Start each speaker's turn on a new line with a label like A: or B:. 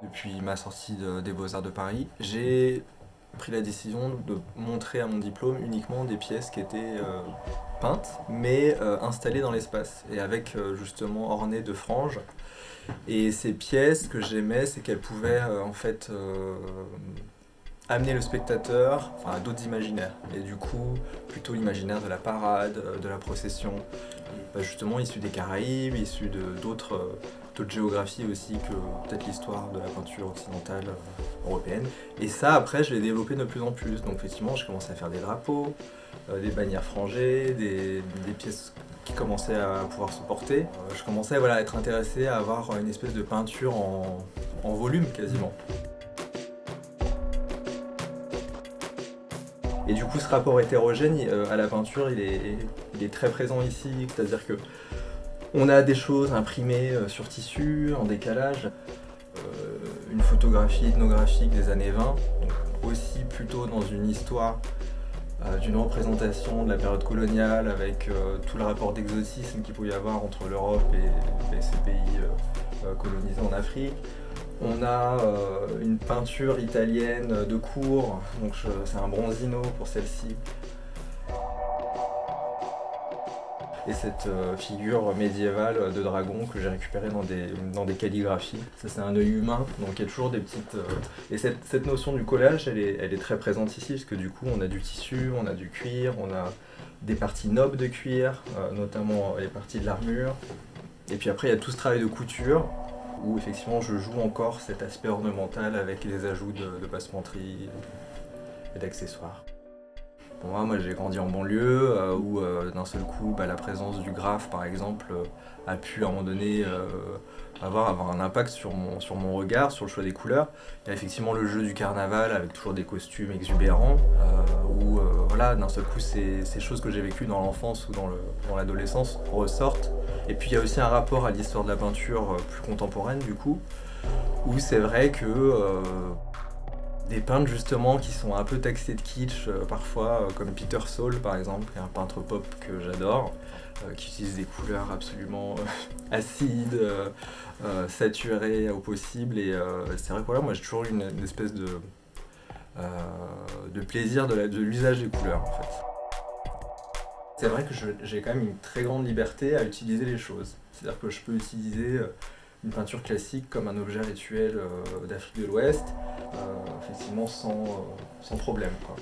A: Depuis ma sortie des Beaux-Arts de Paris, j'ai pris la décision de montrer à mon diplôme uniquement des pièces qui étaient peintes, mais installées dans l'espace, et avec justement ornées de franges. Et ces pièces, ce que j'aimais, c'est qu'elles pouvaient en fait amener le spectateur à d'autres imaginaires. Et du coup, plutôt l'imaginaire de la parade, de la procession, justement issu des Caraïbes, issu d'autres géographies aussi que peut-être l'histoire de la peinture occidentale européenne. Et ça, après, je l'ai développé de plus en plus. Donc effectivement, j'ai commencé à faire des drapeaux, des bannières frangées, des pièces qui commençaient à pouvoir se porter. Je commençais à être intéressé à avoir une espèce de peinture en volume quasiment. Et du coup, ce rapport hétérogène à la peinture, il est très présent ici. C'est-à-dire que on a des choses imprimées sur tissu, en décalage. Une photographie ethnographique des années 20, donc aussi plutôt dans une histoire d'une représentation de la période coloniale avec tout le rapport d'exotisme qu'il pouvait y avoir entre l'Europe et ces pays colonisés en Afrique. On a une peinture italienne de cour, donc c'est un bronzino pour celle-ci. Et cette figure médiévale de dragon que j'ai récupérée dans des calligraphies. Ça, c'est un œil humain, donc il y a toujours des petites... Et cette notion du collage, elle est très présente ici, parce que du coup, on a du tissu, on a du cuir, on a des parties nobles de cuir, notamment les parties de l'armure. Et puis après, il y a tout ce travail de couture, où effectivement, je joue encore cet aspect ornemental avec les ajouts de passementerie et d'accessoires. Pour moi, j'ai grandi en banlieue où d'un seul coup, la présence du graphe, par exemple, a pu à un moment donné avoir un impact sur mon regard, sur le choix des couleurs. Il y a effectivement le jeu du carnaval avec toujours des costumes exubérants, où voilà, d'un seul coup, ces choses que j'ai vécues dans l'enfance ou dans l'adolescence ressortent. Et puis il y a aussi un rapport à l'histoire de la peinture plus contemporaine, du coup, où c'est vrai que des peintres justement qui sont un peu taxés de kitsch parfois, comme Peter Saul par exemple, qui est un peintre pop que j'adore, qui utilise des couleurs absolument acides, saturées au possible, et c'est vrai que voilà, moi j'ai toujours eu une espèce de plaisir de l'usage des couleurs en fait. C'est vrai que j'ai quand même une très grande liberté à utiliser les choses, c'est-à-dire que je peux utiliser une peinture classique comme un objet rituel d'Afrique de l'Ouest, effectivement sans problème, quoi.